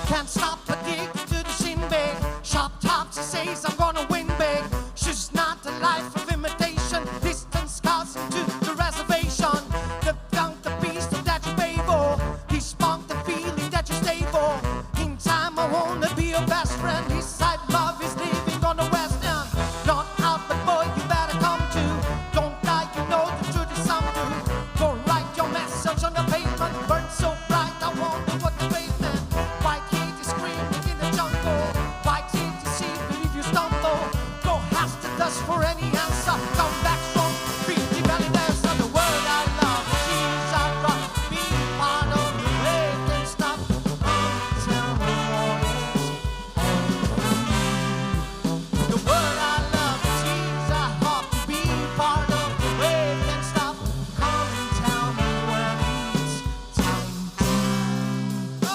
Can't stop addicted to the sin big. Sharp tops, she says I'm gonna win big. She's not a life of imitation. Distance scars into the reservation. The found the beast that you pay for. He sparked the feeling that you stay for. In time I wanna be your best friend. His side love is living on the west end. Not out, but boy, you better come to. Don't die, you know the truth is some do. Go write your message on the pavement. Burn so bright, I wonder what the pavement. White heat is screaming in the jungle. White heat is see, but if you stumble, go ask the dust for any answer. Come back strong, be the belly dancer. The word I love, she's a rock. Be part of the way, can't stop. Tell me what is the word I love, she's a hop. Be part of the way, can't stop. Come and tell me when it's time to go.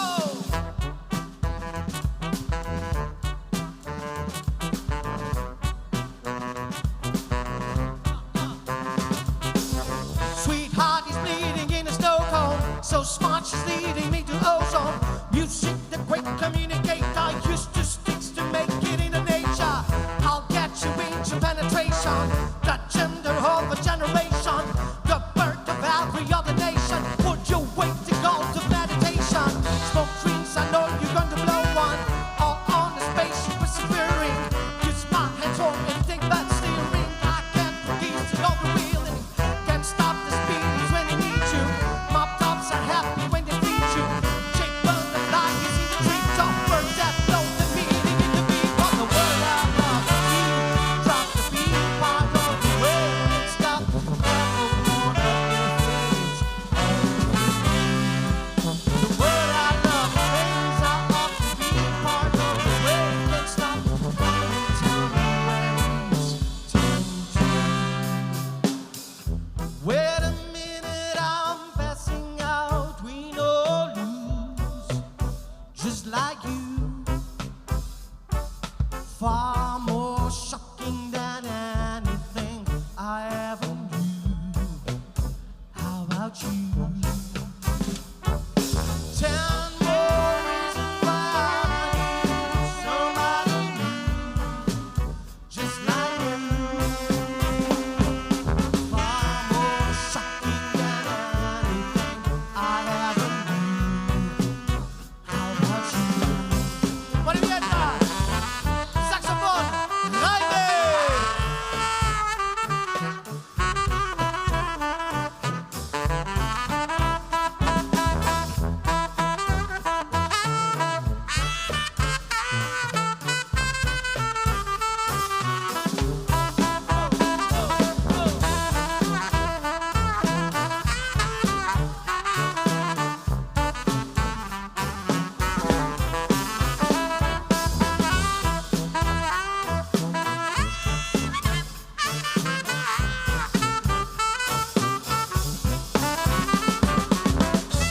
Sweetheart is bleeding in a snow cone. So smart she's leading me to ozone. Music, the great communicator. Used to sticks to make it in the nature. I'll get you into penetration. The gender of a generation. The birth of every other nation. Put your weight to go to meditation. Smoke trees, I know you're going to blow one. All on the spaceship persevering. Use my hands on anything but steering. I can't produce it all the wheeling. Can't stop the speed when they need you. Mob tops are happy when they feed you. Jake Bell the light is in the treetop. Birds that blow the meaning in the beat. On the word I love, you drop the beat. Part of the way and stop. Never wanna be the word I love, things I off the beat. Part of the way and stop. Tell me when it's time to. Wait a minute, I'm passing out. Win or lose, just like you. Far more shocking than anything I ever knew. How about you? 10 more reasons why I need somebody new, just like you. Far more shocking than anything I ever knew. How about you? Marietta, saxophone, Raime.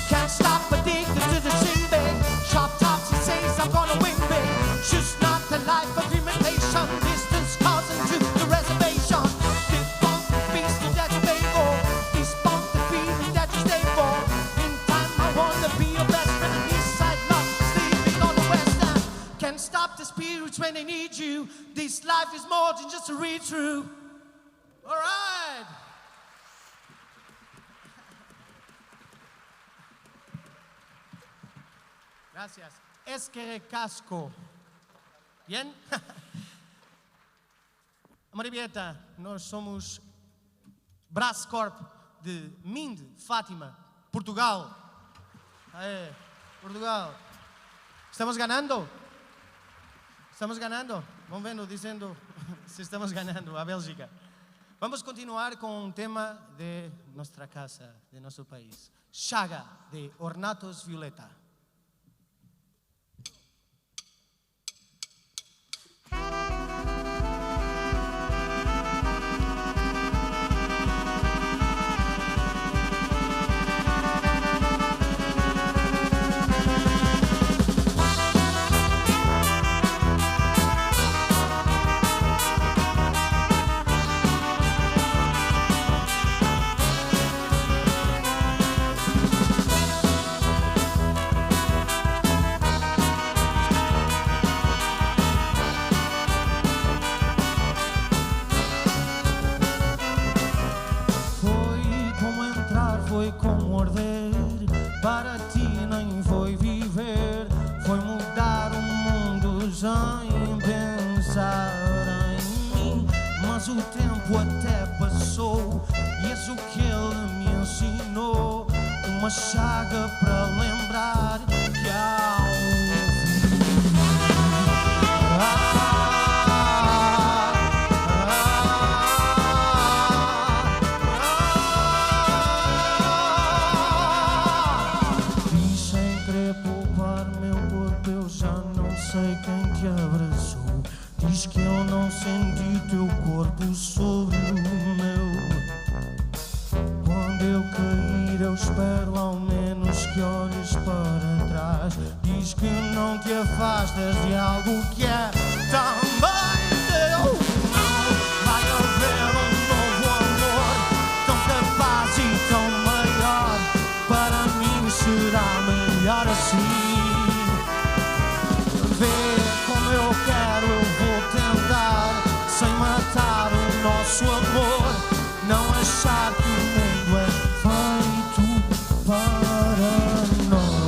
Can't stop addicted to the sin big. Sharp tops, he says I'm gonna win big. She's not the life of imitation. Distance causing to the reservation. Big bump, the beast that you pay for. This bump, the feeling that you stay for. In time I wanna be your best friend. East side love, sleeping on the west end. Can't stop the spirits when they need you. This life is more than just a read through. All right. Gracias. Esquerrecasco. Bien? Marieta, nós somos Brascorp de Minde, Fátima, Portugal. Aê, Portugal. Estamos ganhando? Estamos ganhando? Vão vendo, dizendo se estamos ganhando a Bélgica. Vamos continuar com um tema de nossa casa, de nosso país. Chaga, de Ornatos Violeta. uma chaga para lembrar que há Diz sem querer poupar meu corpo, eu já não sei quem te abraçou. Diz que eu não senti teu corpo sobre o meu. Quando eu cair, eu espero ao menos que olhes para trás. Diz que não te afastas de algo que é também teu. Não vai haver um novo amor tão capaz e tão maior. Para mim será melhor assim. Vê como eu quero, eu vou tentar, sem matar o nosso amor. Não achar que o mundo é feito para nós.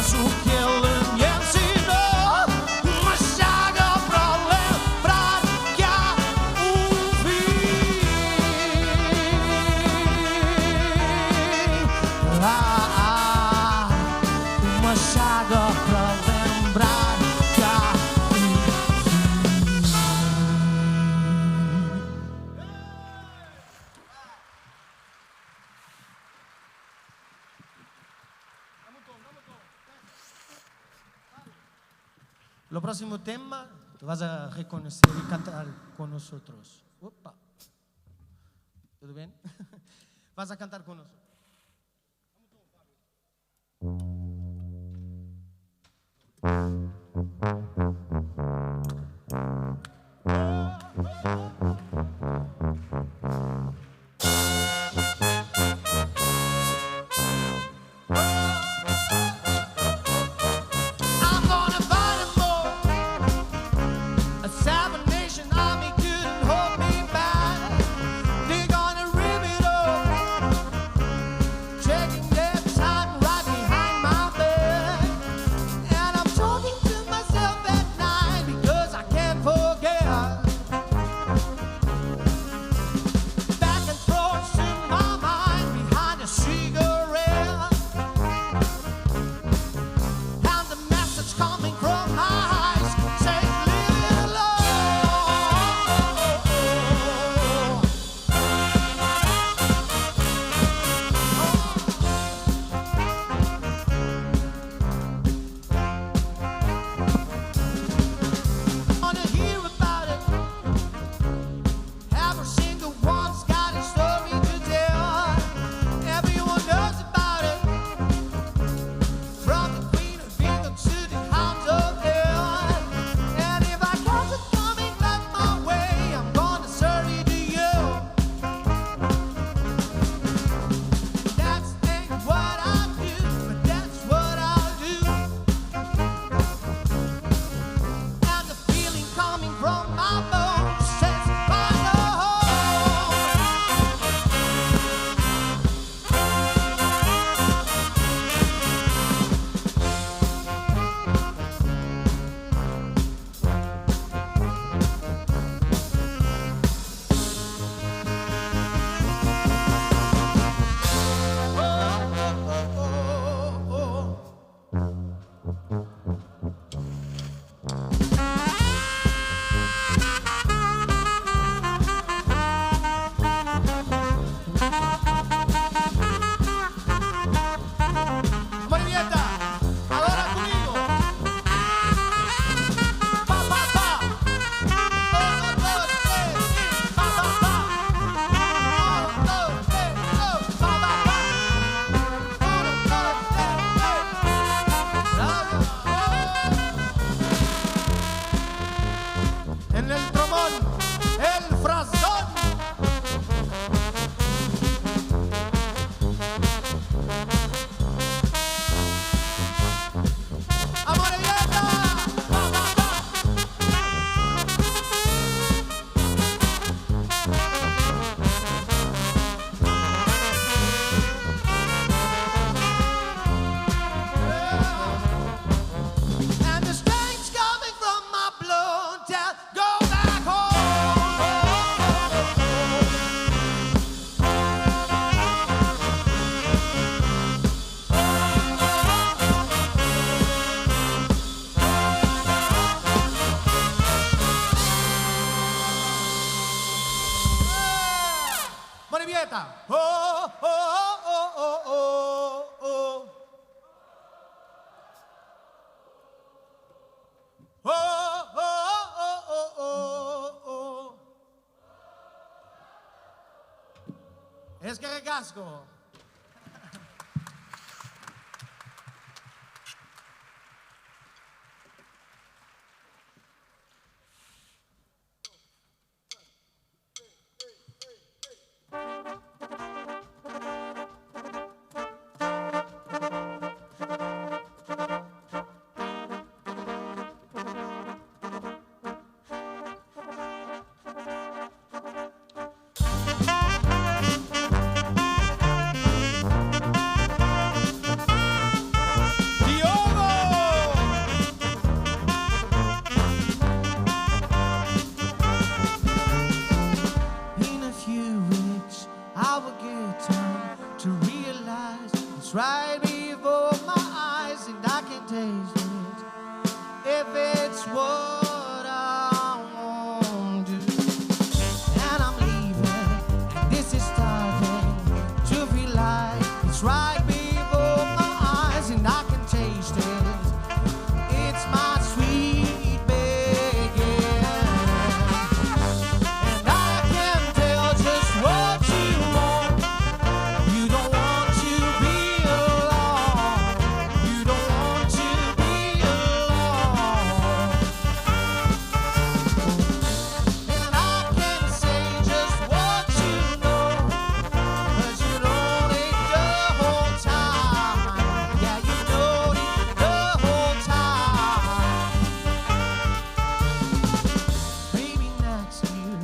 O que ele me ensinou, uma chaga para lembrar que há um fim. Uma chaga para lembrar que há um fim. Lo próximo tema, tú vas a reconocer y cantar con nosotros. Opa. ¿Todo bien? Vas a cantar con nosotros. Yeah. Oh, oh, oh, oh, oh, oh. Oh, oh, oh, oh, oh, oh. Eskerrik asko. In a few weeks, I will get time to realize it's right before my eyes, and I can taste it if it's what I want to. And I'm leaving, and this is starting to feel like it's right before my eyes, and I can taste it. It's my sweet beginning. And I can tell just what you want. You don't want to be alone. You don't want to be alone. And I can say just what you know, 'cause you know it the whole time. Yeah, you know it the whole time. Maybe next year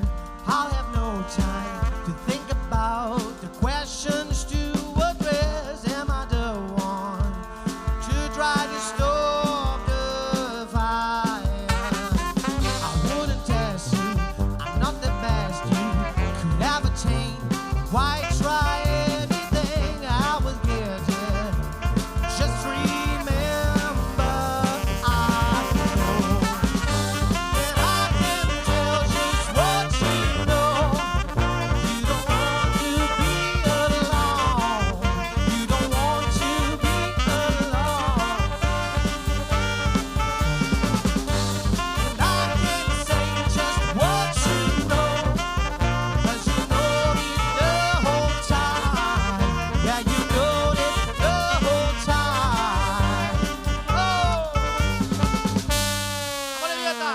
I'll have no time to think about the questions to address. Am I the one to try to stop the fire? I wouldn't test you, I'm not the best you could ever change. Why try anything I will get it? Just remember I know. And I can tell just what you know. You don't want to be alone. You don't want to be alone. And I can say just what you know, 'cause you know it the whole time. Yeah, you know it the whole time. Oh, amore vieta.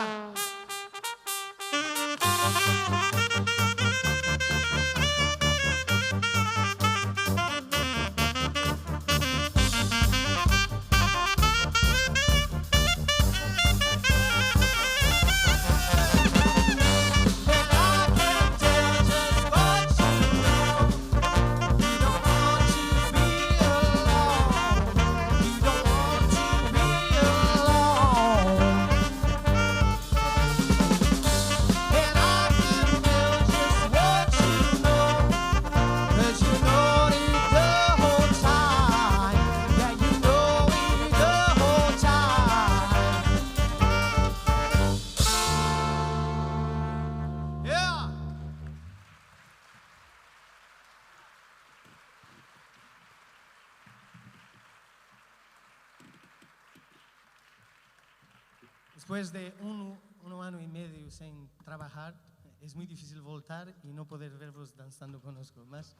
Después de un año y medio sin trabajar, es muy difícil voltar y no poder verlos danzando conozco. Mas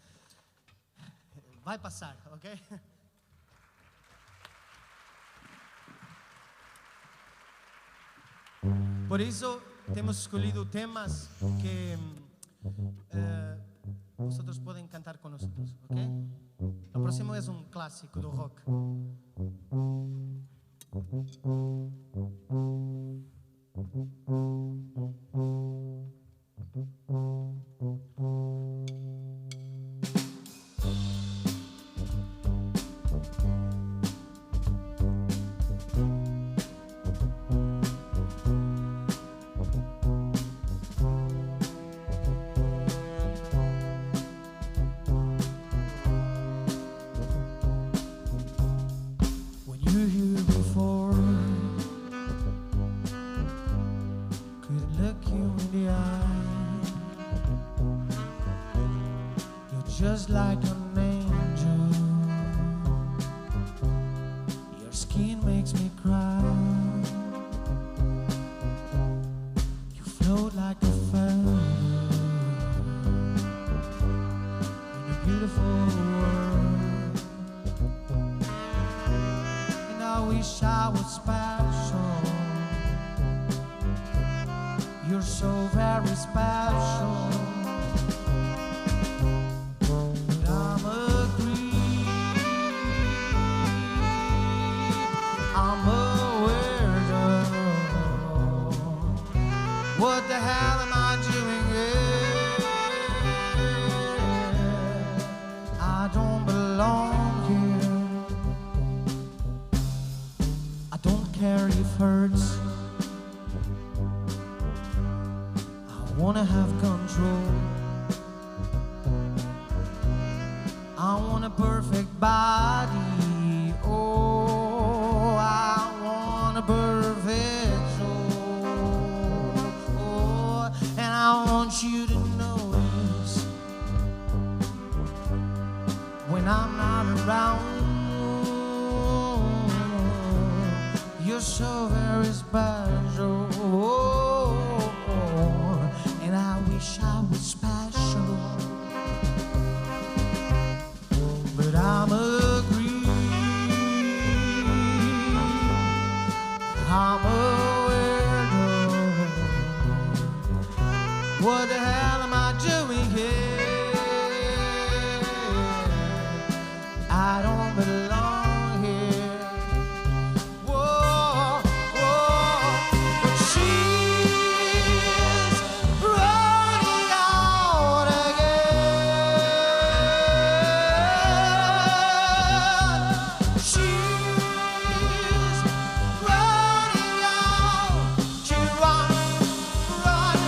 va a pasar, ¿ok? Por eso hemos escolhido temas que vosotros pueden cantar con nosotros, ¿ok? El próximo es un clásico do rock. When you're here before, could look you in the eye. You're just like an angel. Your skin makes me cry. You float like a feather in a beautiful world. And I wish I was special. You're so very special. What the hell am I doing here? I don't belong here. I don't care if it hurts. I wanna have control. I want a perfect body. Oh, I want a perfect soul. Oh, and I want you to notice when I'm not around. You're so very special. Oh, and I wish I was special. But I'm a creep. I'm a weirdo. What the hell am I doing here? I don't belong here. Whoa, whoa. But she's running out again. She's running out. She run, run,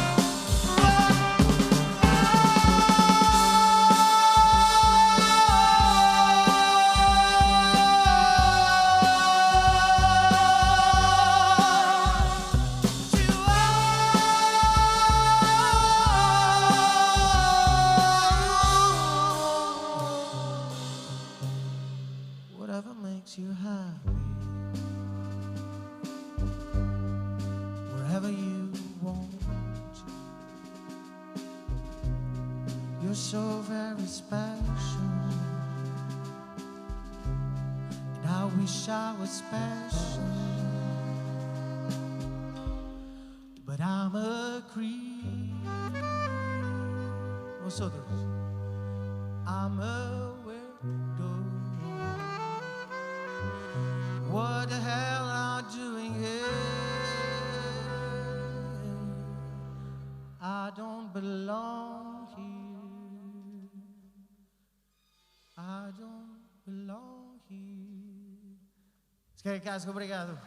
whatever makes you happy, wherever you want. You're so very special, and I wish I was special. But I'm a creep. What's others? I'm a weirdo. What the hell am I doing here? I don't belong here. I don't belong here. Ok, Casco, obrigado.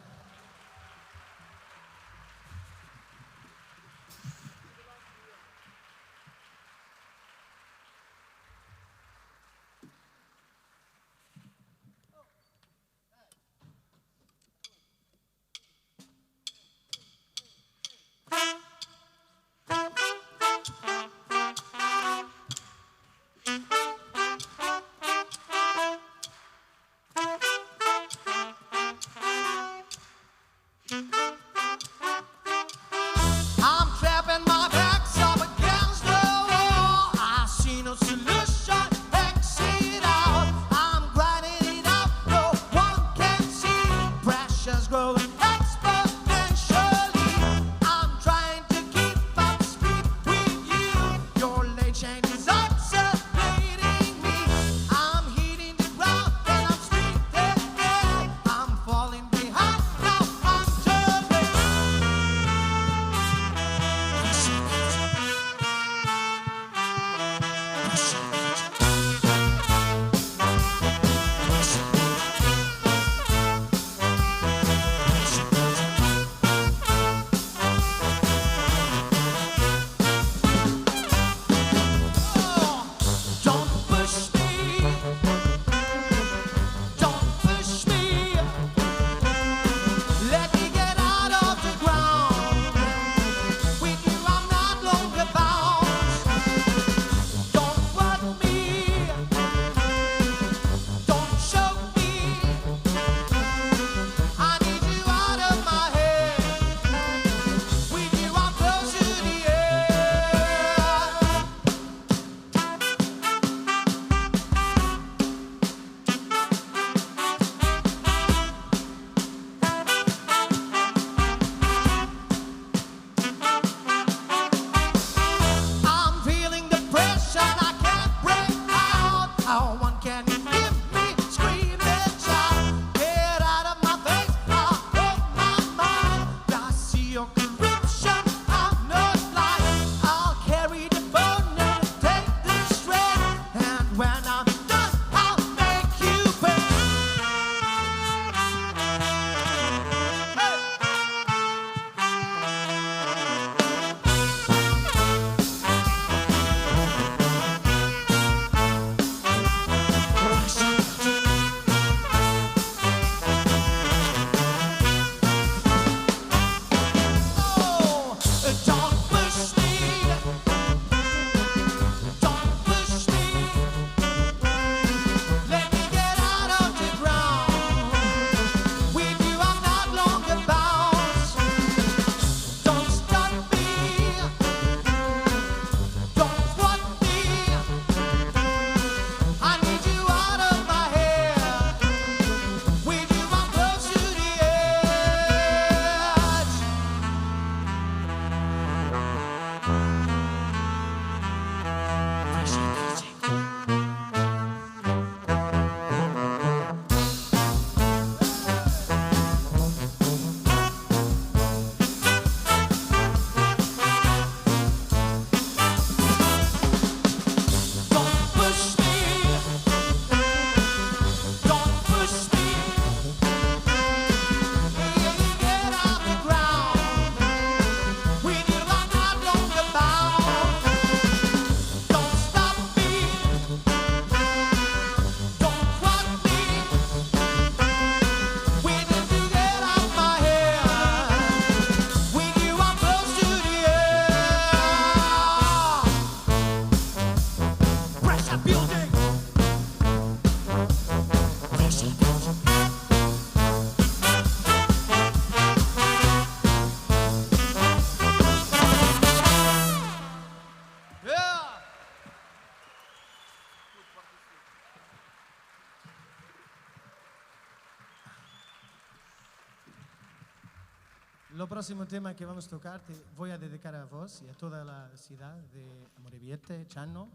Lo próximo tema que vamos a tocar te voy a dedicar a vos y a toda la ciudad de Amorebieta, Chano.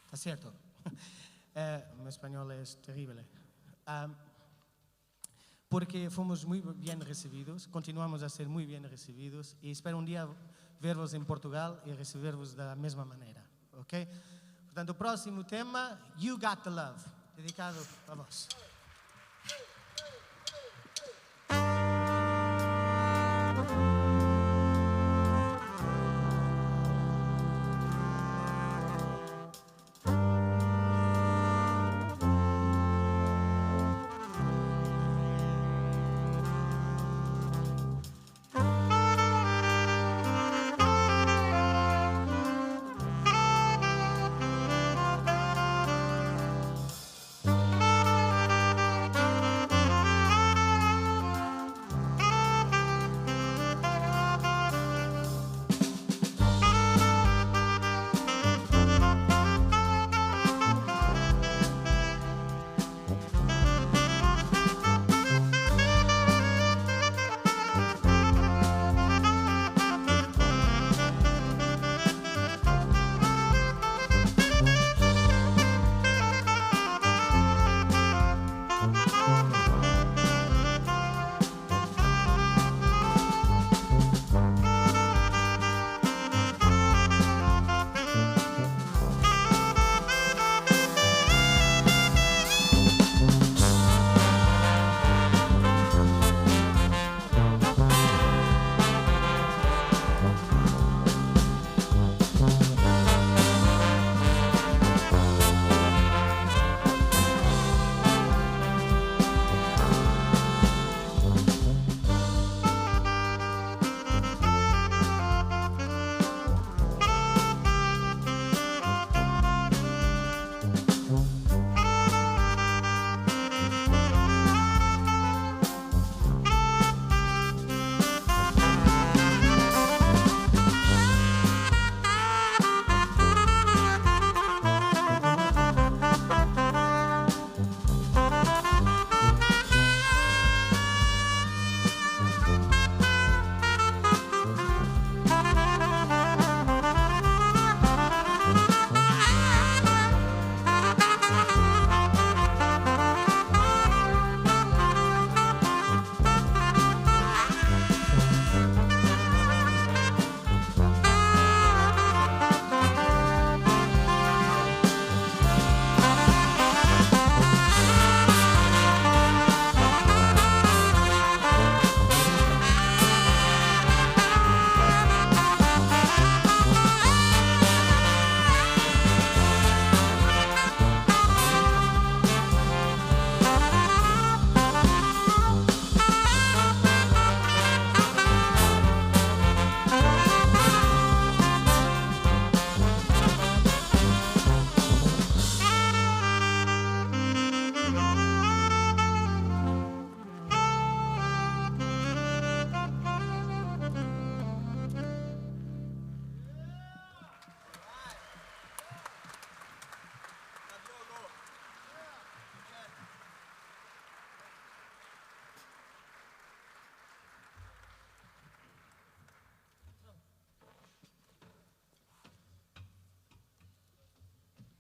¿Está cierto? Mi español es terrible. Porque fomos muy bien recibidos, continuamos a ser muy bien recibidos y espero un día vervos en Portugal y recibirvos de la misma manera. ¿Ok? Portanto, o próximo tema, You Got the Love, dedicado a vos.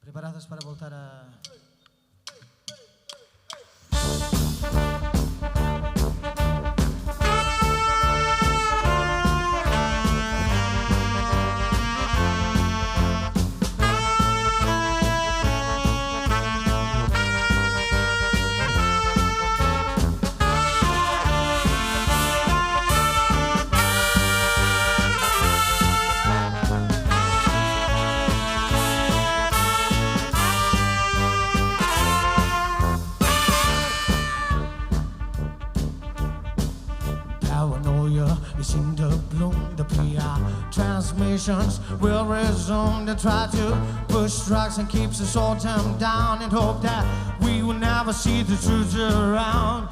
Preparados para voltar a... Paranoia is in the bloom. The PR transmissions will resume. They try to push drugs and keeps us all turned down and hope that we will never see the truth around.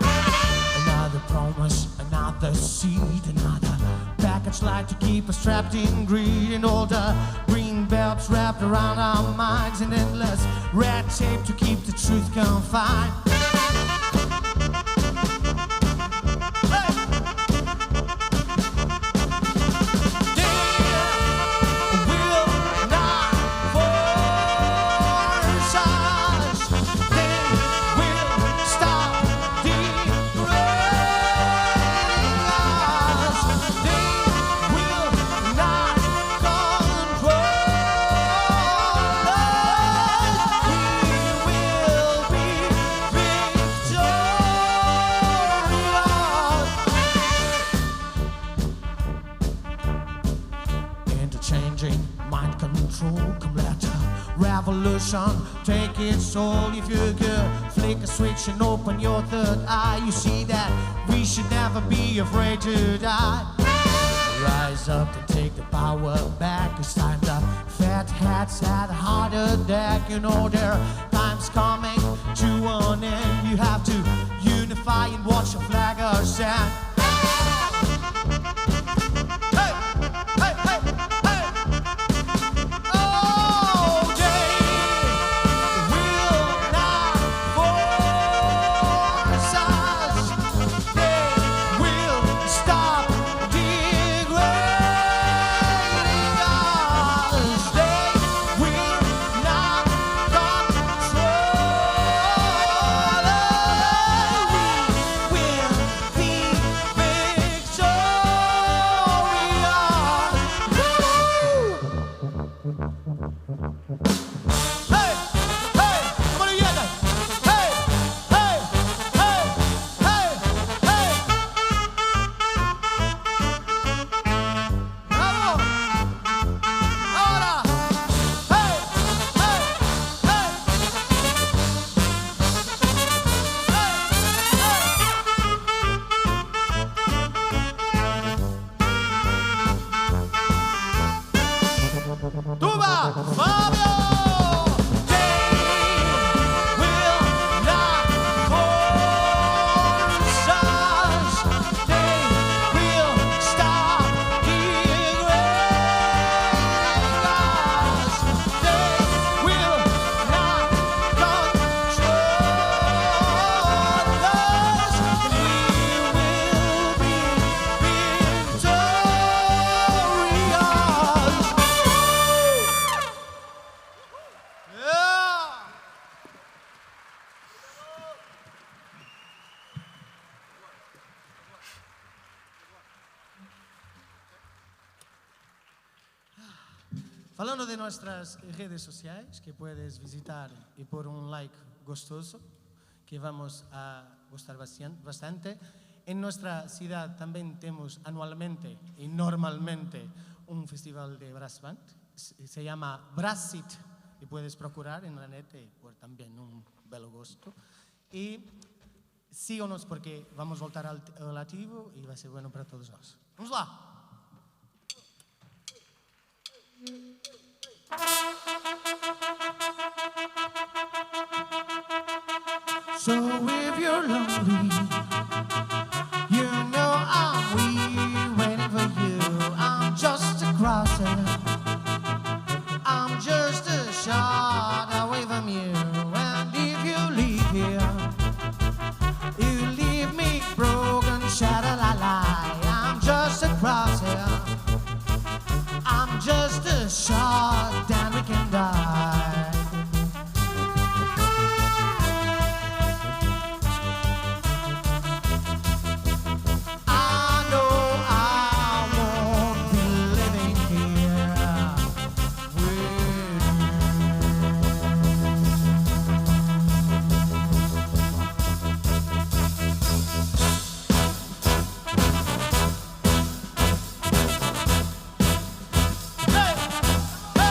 Another promise, another seed, another package like to keep us trapped in greed, and all the green belts wrapped around our minds, and endless red tape to keep the truth confined. control. Come let the revolution take its toll. If you could flick a switch and open your third eye, you see that we should never be afraid to die. Rise up and take the power back. It's time the fat hats had a heart attack. You know there time's coming to an end. You have to unify and watch the flag ascend. Falando de nuestras redes sociales, que puedes visitar y por un like gustoso, que vamos a gustar bastante. En nuestra ciudad también tenemos anualmente y normalmente un festival de brass band. Se llama Brassit y puedes procurar en la net y por también un bel gusto. Y síganos porque vamos a voltar al relativo y va a ser bueno para todos nosotros. ¡Vamos lá! So if you're lonely, you know I'm waiting for you. I'm just a crosser, I'm just a shot away from you. And if you leave here, you leave me broken, shattered, I lie. I'm just a crosser, I'm just a shot, then we can die. Hey!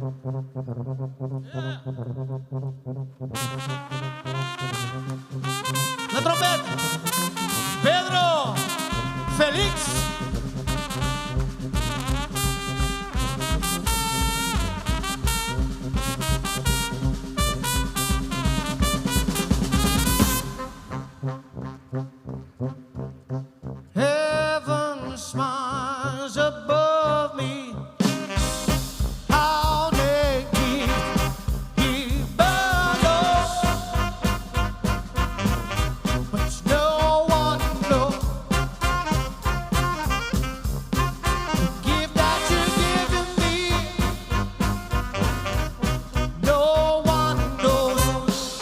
La trompeta. Pedro. Félix. Heaven smiles above me. How they keep burning, but no one knows. The gift that you give to me, no one knows.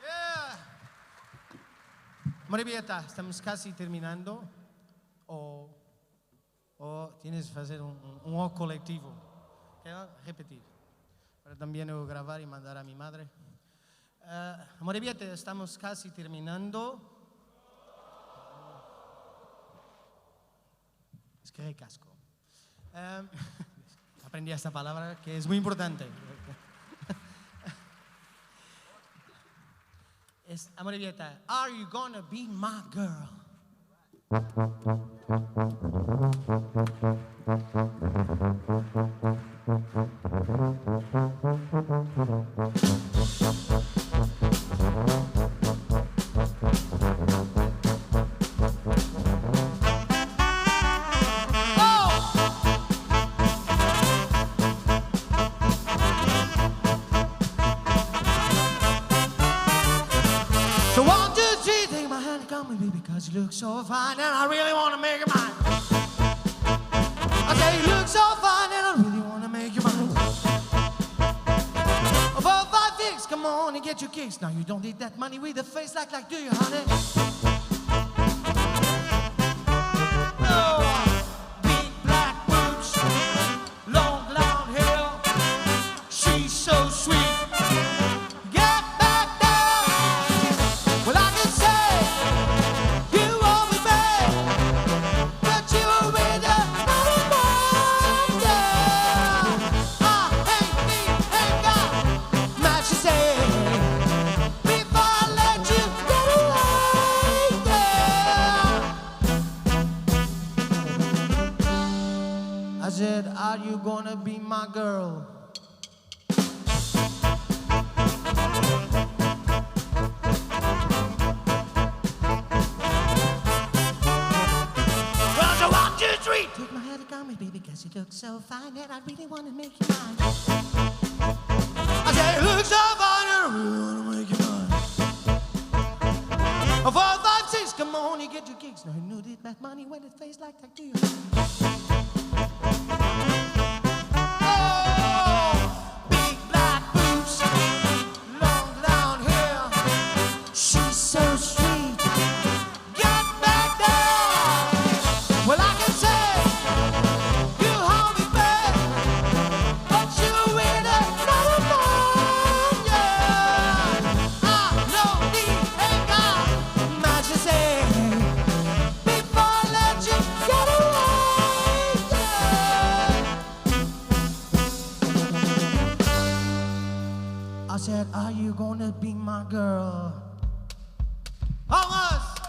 Yeah. Maribieta, estamos casi terminando. O tienes que hacer un colectivo. Repetir. Para también grabar y mandar a mi madre. Maribieta, estamos casi terminando. Es que recasco. Aprendí esta palabra que es muy importante. Amoribieta, are you gonna be my girl? So 1, 2, 3, take my hand and come with me because you look so fine and I really want to make you mine. I say you look so fine and I really want to make you mine. 4, 5, 6, come on and get your kicks. Now you don't need that money with a face like do you, honey? Oh, big black boobs, long blonde hair. She's so sweet. I said, are you gonna be my girl? Well, so 1, 2, 3. Take my hand and call me, baby, because you look so fine and I really want to make you mine. I said, you look so fine and I really want to make you mine. 4, 5, 6, come on, you get your kicks. Now you knew that money when it face like that, do you? I said, are you gonna be my girl? Almost!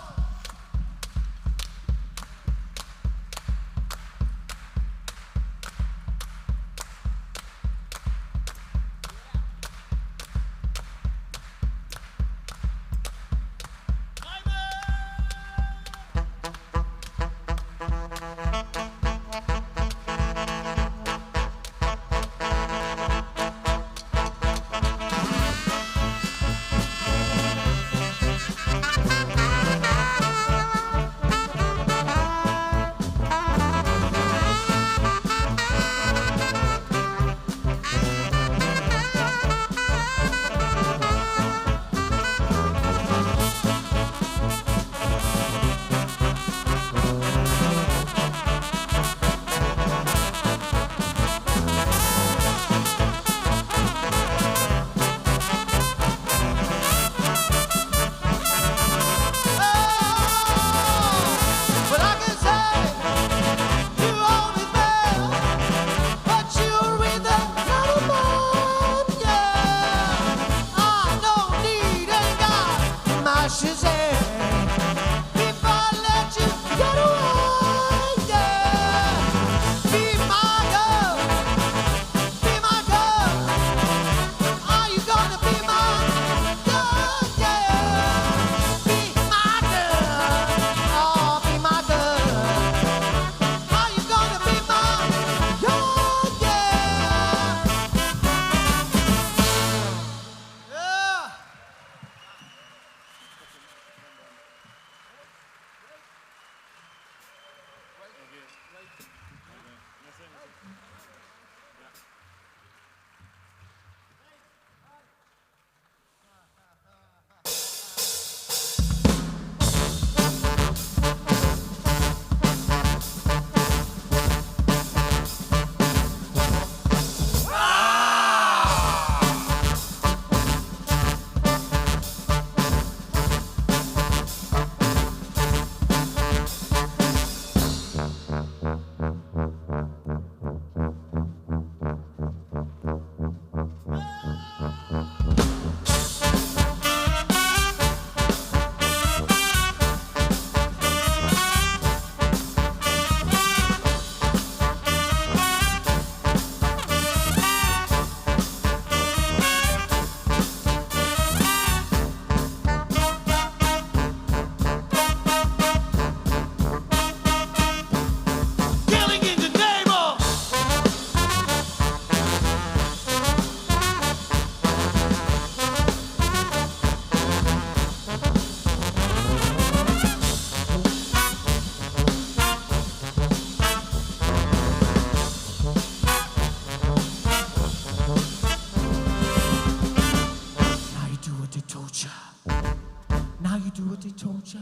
they told you.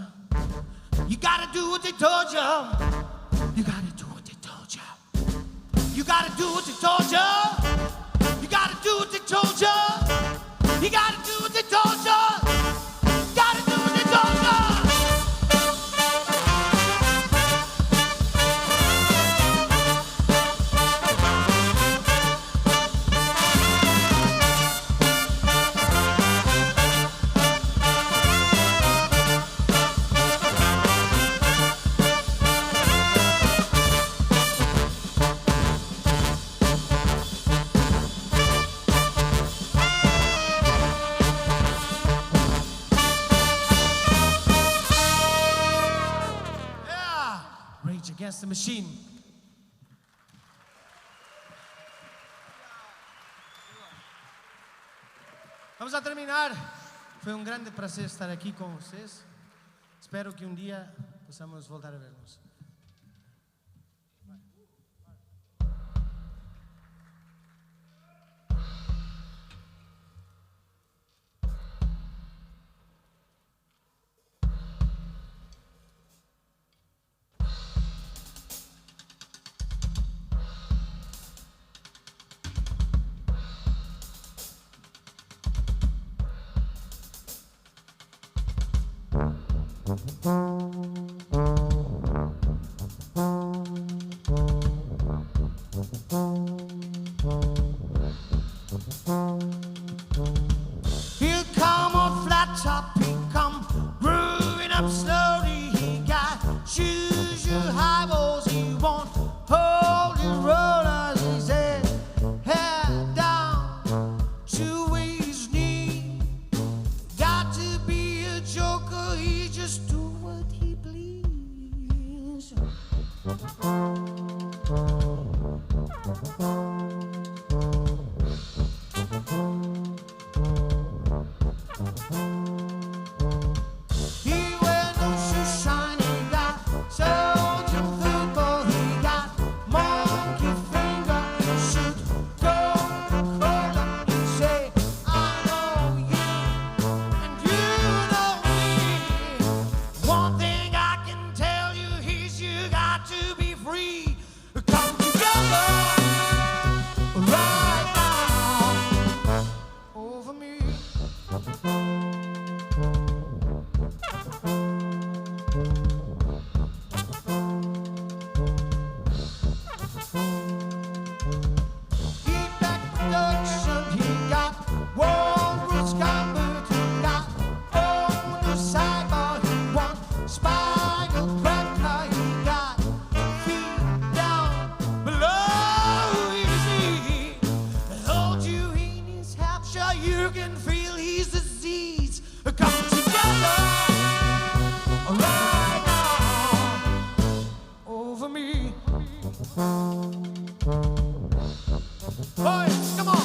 You gotta do what they told you. You gotta do what they told you. You gotta do what they told you. You gotta do what they told you. You gotta do what they told you. Gotta do what they told you. Rage Against the Machine. Vamos a terminar. Fue un grande placer estar aquí con ustedes. Espero que un día podamos volver a vernos. Here come a flat top, he come grooving up slowly. He got shoes, high balls, he won't hold his rollers. His head down to his knee. Got to be a joker, he just do what he please. He wear no shoe shine, he got soldier football, he got monkey finger, he shoot Coca-Cola, he say, I know you, and you know me. One thing I can tell you is you got to be free. Come together right now over me. Deep back production, he got Walrus Gambit, he got on the sidebar, he want Spinal Cracker, he got feet down below his knee. Hold you in his Hampshire, you can feel his disease. Come together right now over me. Boys, come on.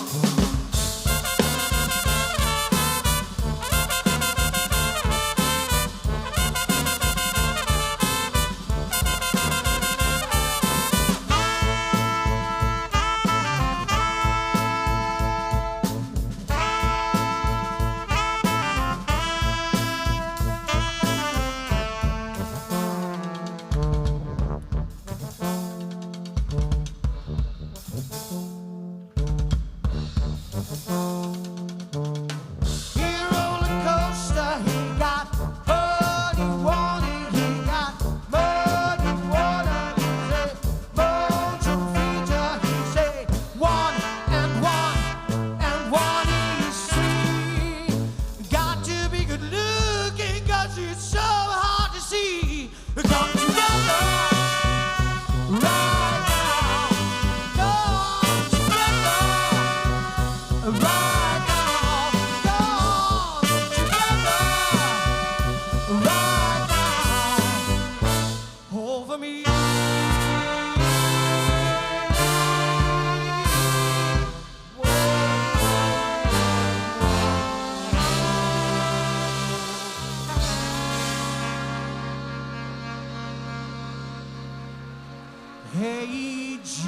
Hey Jude,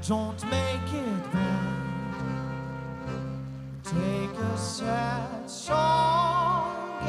don't make it bad. Take a sad song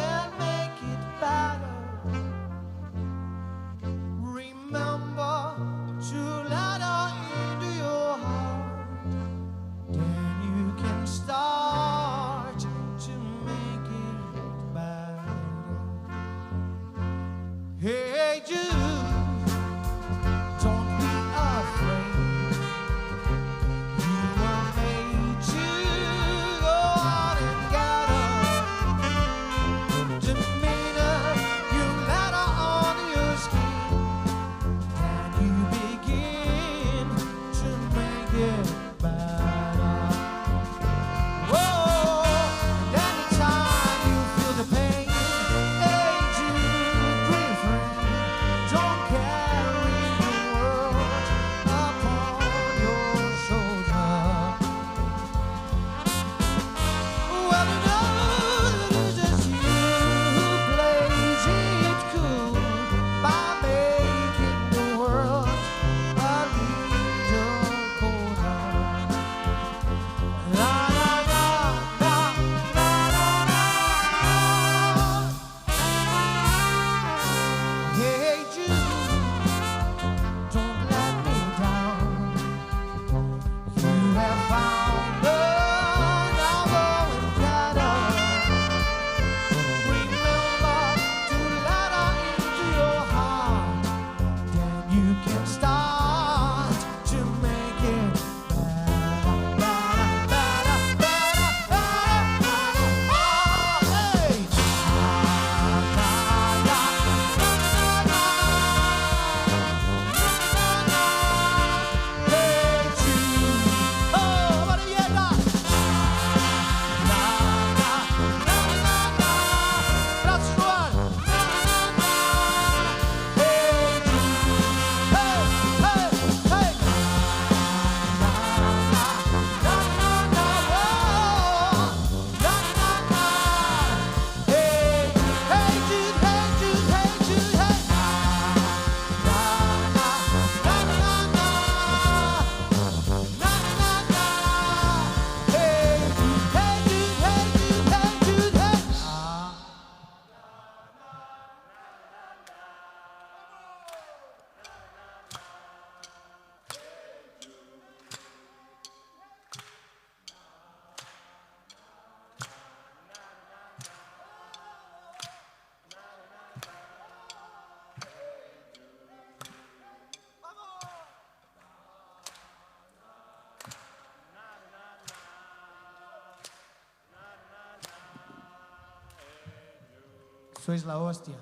Sois la hostia.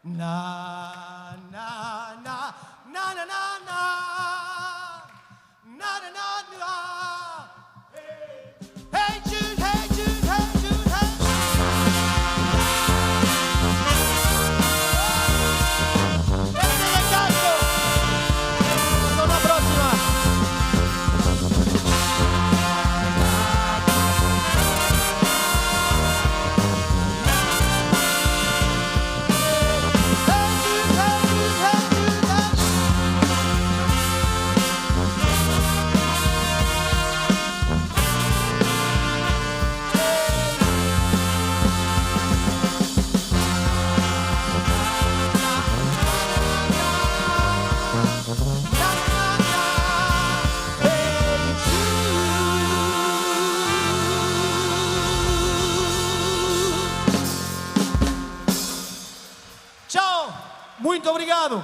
Na, na, na, na, na, na, na. Na, na, na, na. Hey Jude, hey Jude, hey Jude, hey. Grazie ragazzo. Hasta una prossima. Ciao, muito obrigado.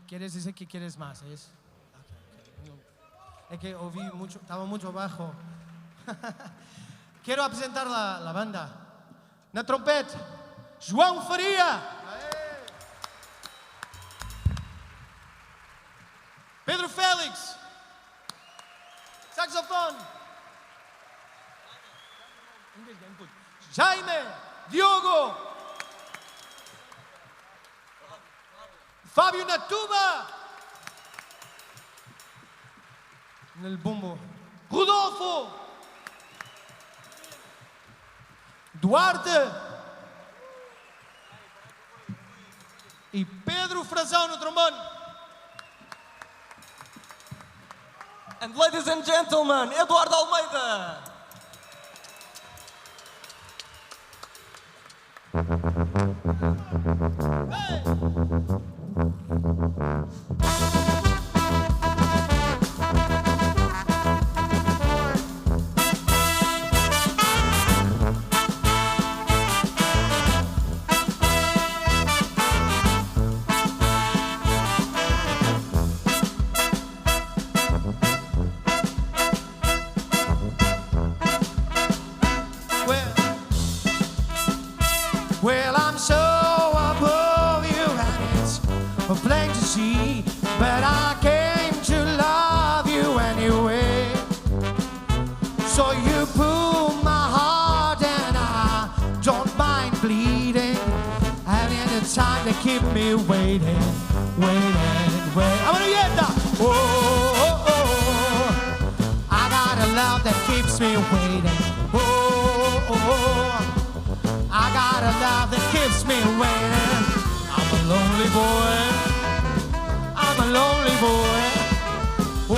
¿Quieres decir que quieres más? ¿Es? Okay. No. Es que oí mucho, estaba mucho bajo. Quiero presentar la banda. Na trompete, João Faria. Pedro Félix. Saxofone. Jaime. Diogo. Fabio na tuba. Nel bombo. Rodolfo. Duarte. E Pedro Frazão no trombone. And ladies and gentlemen, Eduardo Almeida. Well, I'm so above you, and it's plain to see. But I came to love you anyway. So you pull my heart, and I don't mind bleeding. Having the time to keep me waiting, waiting, waiting. I'm gonna get that. Oh, oh, oh. I got a love that keeps me waiting. Oh, oh, oh. I got a love that keeps me waiting. I'm a lonely boy. I'm a lonely boy. Oh,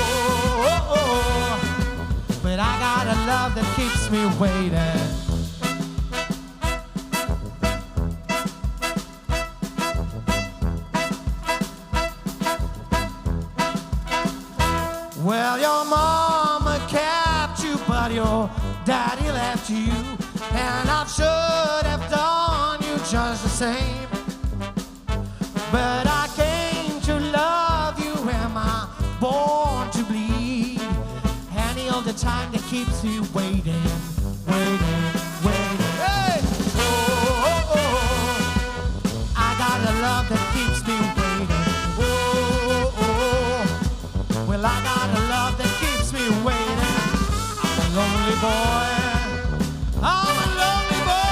oh, oh. But I got a love that keeps me waiting. Well, your mama kept you, but your daddy left you. And I should have done you just the same. But I came to love you. Am I born to bleed? Any of the time that keeps you waiting, waiting, waiting. Hey! Oh, oh, oh. I got a love that keeps me waiting. Oh, oh, oh. Well, I got a love that keeps me waiting. I'm a lonely boy. I'm a lonely boy.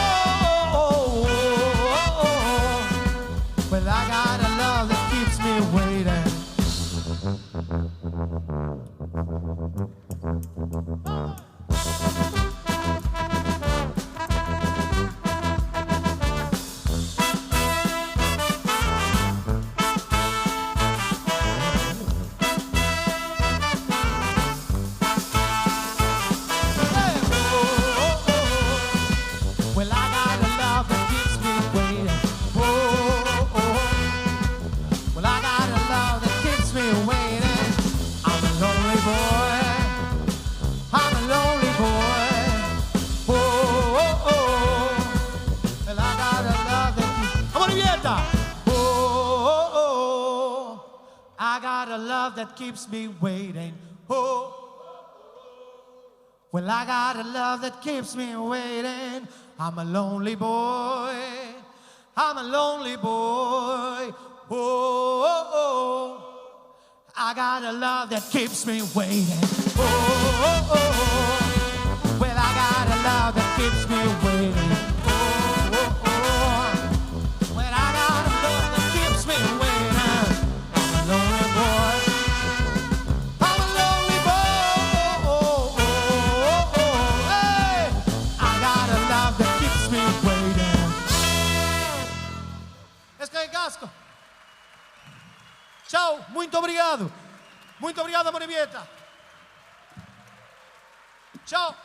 Well, I got a love that keeps me waiting. a love that keeps me waiting. Oh. Well, I got a love that keeps me waiting. I'm a lonely boy. I'm a lonely boy. Oh, oh, oh. I got a love that keeps me waiting. Oh, oh, oh. Well, I got a love that keeps me waiting. Oh, oh, oh. Well, I got a love that keeps me waiting. I'm a lonely boy. I'm a lonely boy. Oh, oh, oh. Hey, I got a love that keeps me waiting. Casco. Tchau, muito obrigado. Muito obrigado, Morivieta. Tchau.